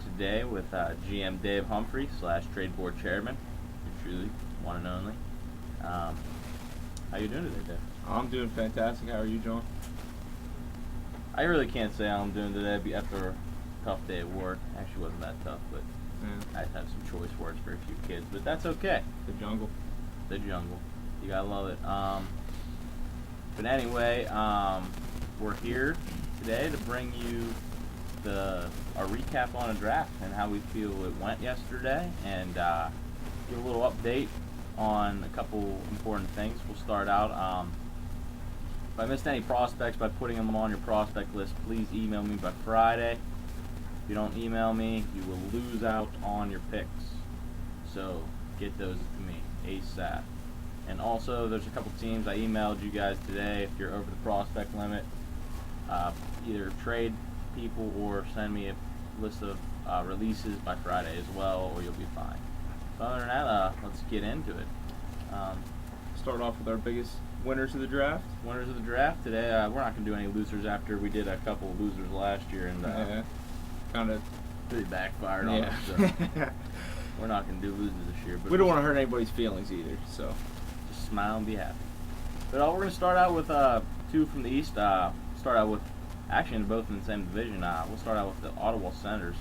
today with GM Dave Humphrey / Trade Board Chairman. You're truly one and only. How you doing today, Dave? I'm doing fantastic. How are you, John? I really can't say how I'm doing today after a tough day at work. Actually, wasn't that tough, but I had some choice words for a few kids, but that's okay. The jungle. The jungle. You gotta love it. But anyway, we're here today to bring you our recap on a draft and how we feel it went yesterday, and give a little update on a couple important things. We'll start out. If I missed any prospects by putting them on your prospect list, please email me by Friday. If you don't email me, you will lose out on your picks. So get those to me ASAP. And also, there's a couple teams I emailed you guys today. If you're over the prospect limit, either trade people or send me a list of releases by Friday as well, or you'll be fine. So other than that, let's get into it. Start off with our biggest winners of the draft. Winners of the draft today. We're not going to do any losers after we did a couple of losers last year, and kind of really backfired on us. So we're not going to do losers this year. But we don't want to hurt anybody's feelings either, so just smile and be happy. But we're going to start out with two from the East. Start out with, actually, both in the same division. We'll start out with the Ottawa Senators.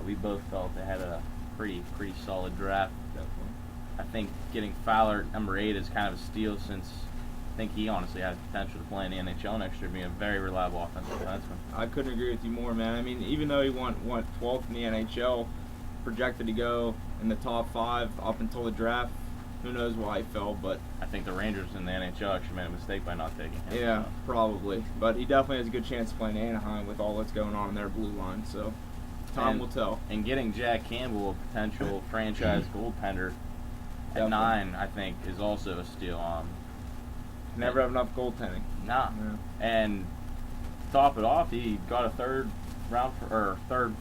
We both felt they had a pretty solid draft. definitely. I think getting Fowler at number 8 is kind of a steal, since I think he honestly has potential to play in the NHL next year, being a very reliable offensive defenseman. I couldn't agree with you more, man. I mean, even though he went 12th in the NHL, projected to go in the top 5 up until the draft, who knows why he fell, but I think the Rangers in the NHL actually made a mistake by not taking him. yeah, probably. But he definitely has a good chance to play in Anaheim with all that's going on in their blue line, so time will tell. And getting Jack Campbell, a potential franchise goaltender, at 9, I think, is also a steal. Never have enough goaltending. Nah. Yeah. And top it off, he got a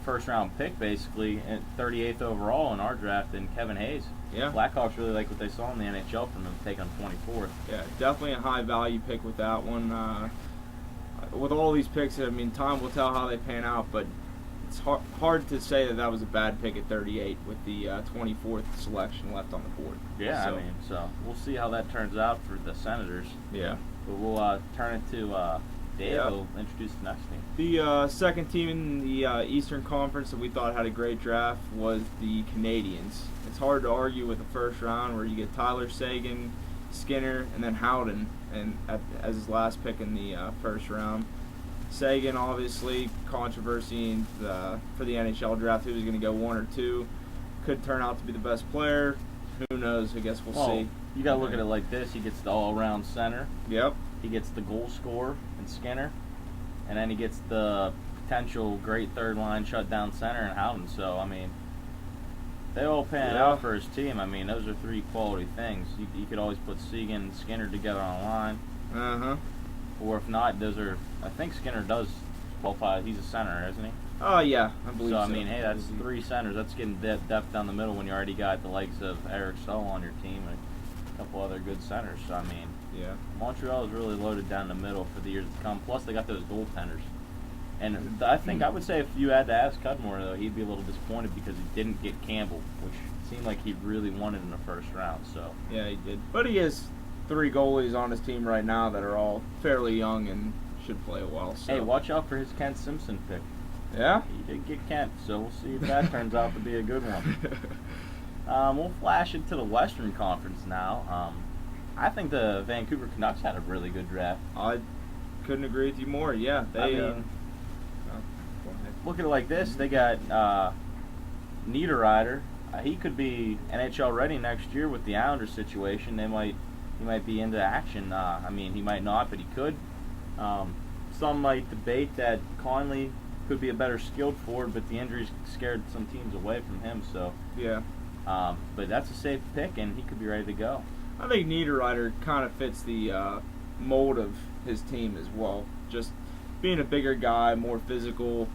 first round pick basically, at 38th overall in our draft, in Kevin Hayes. Yeah. Blackhawks really like what they saw in the NHL from him, taking him 24th. Yeah, definitely a high value pick with that one. With all these picks, I mean, time will tell how they pan out, but it's hard to say that was a bad pick at 38 with the 24th selection left on the board. Yeah, so we'll see how that turns out for the Senators. Yeah. But we'll turn it to Dave, Yeah. who'll introduce the next team. The second team in the Eastern Conference that we thought had a great draft was the Canadiens. It's hard to argue with the first round, where you get Tyler Seguin, Skinner, and then Howden as his last pick in the first round. Seguin, obviously, controversy for the NHL draft. Who was going to go 1 or 2? Could turn out to be the best player. Who knows? I guess we'll see. You got to look at it like this. He gets the all-around center. Yep. He gets the goal scorer in Skinner. And then he gets the potential great third-line shutdown center in Howden. So, I mean, they all pan out for his team. I mean, those are 3 quality things. You could always put Seguin and Skinner together on a line. Uh-huh. Or if not, I think Skinner does qualify. He's a center, isn't he? Oh, yeah, I believe so. So, I mean, hey, that's 3 centers. That's getting depth down the middle when you already got the likes of Eric Stahl on your team and a couple other good centers. So, I mean, yeah, Montreal is really loaded down the middle for the years to come. Plus, they got those goaltenders. And I think I would say if you had to ask Cudmore, though, he'd be a little disappointed because he didn't get Campbell, which seemed like he really wanted in the first round. So yeah, he did. But he has 3 goalies on his team right now that are all fairly young and should play well. So. Hey, watch out for his Kent Simpson pick. Yeah? He did get Kent, so we'll see if that turns out to be a good one. We'll flash into the Western Conference now. I think the Vancouver Canucks had a really good draft. I couldn't agree with you more. Yeah, look at it like this. They got Niederreiter. He could be NHL ready next year with the Islanders situation. He might be into action. I mean, he might not, but he could. Some might debate that Conley could be a better skilled forward, but the injuries scared some teams away from him. So yeah. But that's a safe pick, and he could be ready to go. I think Niederreiter kind of fits the mold of his team as well. Just being a bigger guy, more physical.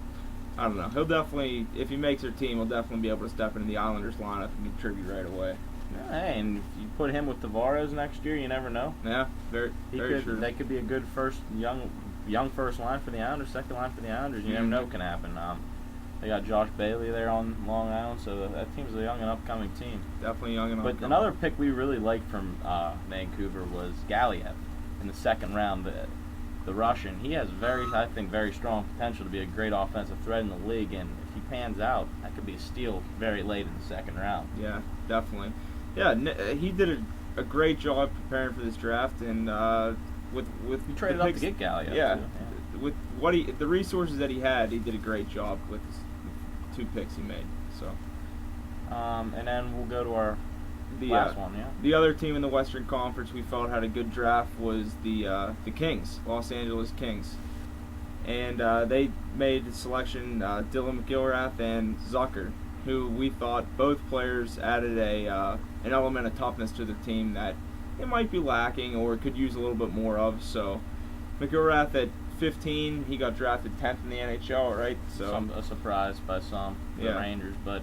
I don't know. He'll definitely, if he makes their team, he'll definitely be able to step into the Islanders lineup and contribute right away. Yeah, hey, and if you put him with Tavares next year, you never know. Yeah, very true. That could be a good young first line for the Islanders, second line for the Islanders. You never know what can happen. They got Josh Bailey there on Long Island, so that team's a young and upcoming team. Definitely young and upcoming. But another pick we really liked from Vancouver was Galiev in the second round. The Russian, he has very strong potential to be a great offensive threat in the league, and if he pans out, that could be a steal very late in the second round. Yeah, definitely. Yeah, he did a great job preparing for this draft, and with he traded up to get Galiev. Yeah, too. Yeah. With the resources that he had, he did a great job with his 2 picks he made. So, and then we'll go to our last one. Yeah. The other team in the Western Conference we felt had a good draft was the Kings, Los Angeles Kings, and they made the selection Dylan McIlrath and Zucker, who we thought both players added an element of toughness to the team that it might be lacking or could use a little bit more of. So McIlrath at 15, he got drafted 10th in the NHL, right? So a surprise by some, the Yeah. Rangers. But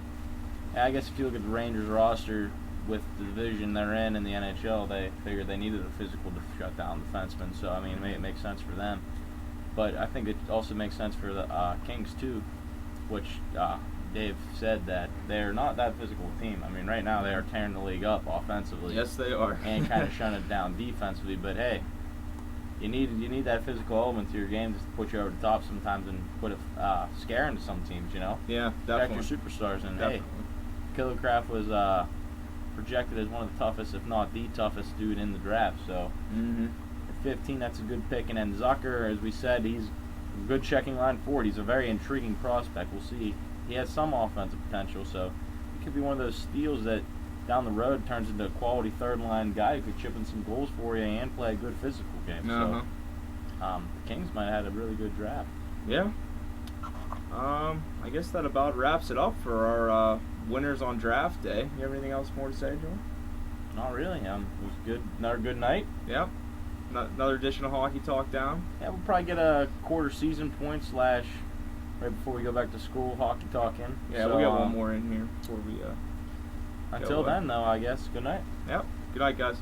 I guess if you look at the Rangers roster with the division they're in the NHL, they figured they needed a physical to shut down defensemen. So, I mean, it makes sense for them. But I think it also makes sense for the Kings, too, which Dave said that they're not that physical team. I mean, right now they are tearing the league up offensively. Yes, they are. And kind of shutting it down defensively. But, hey, you need that physical element to your game just to put you over the top sometimes and put a scare into some teams, you know? Yeah, definitely. Protect your superstars. And, Definitely. hey, Killercraft was projected as one of the toughest, if not the toughest dude in the draft. So at 15, that's a good pick. And then Zucker, as we said, he's a good checking line forward. He's a very intriguing prospect. We'll see. He has some offensive potential, so he could be one of those steals that down the road turns into a quality third-line guy who could chip in some goals for you and play a good physical game. Uh-huh. So the Kings might have had a really good draft. Yeah. I guess that about wraps it up for our winners on draft day. You have anything else more to say, Joel? Not really. It was good. Another good night. Yep. Another edition of Hockey Talk down. Yeah, we'll probably get a quarter season point / right before we go back to school, Hockey Talk in. Yeah, so, we'll get one more in here before we Until then, though, I guess. Good night. Yep. Good night, guys.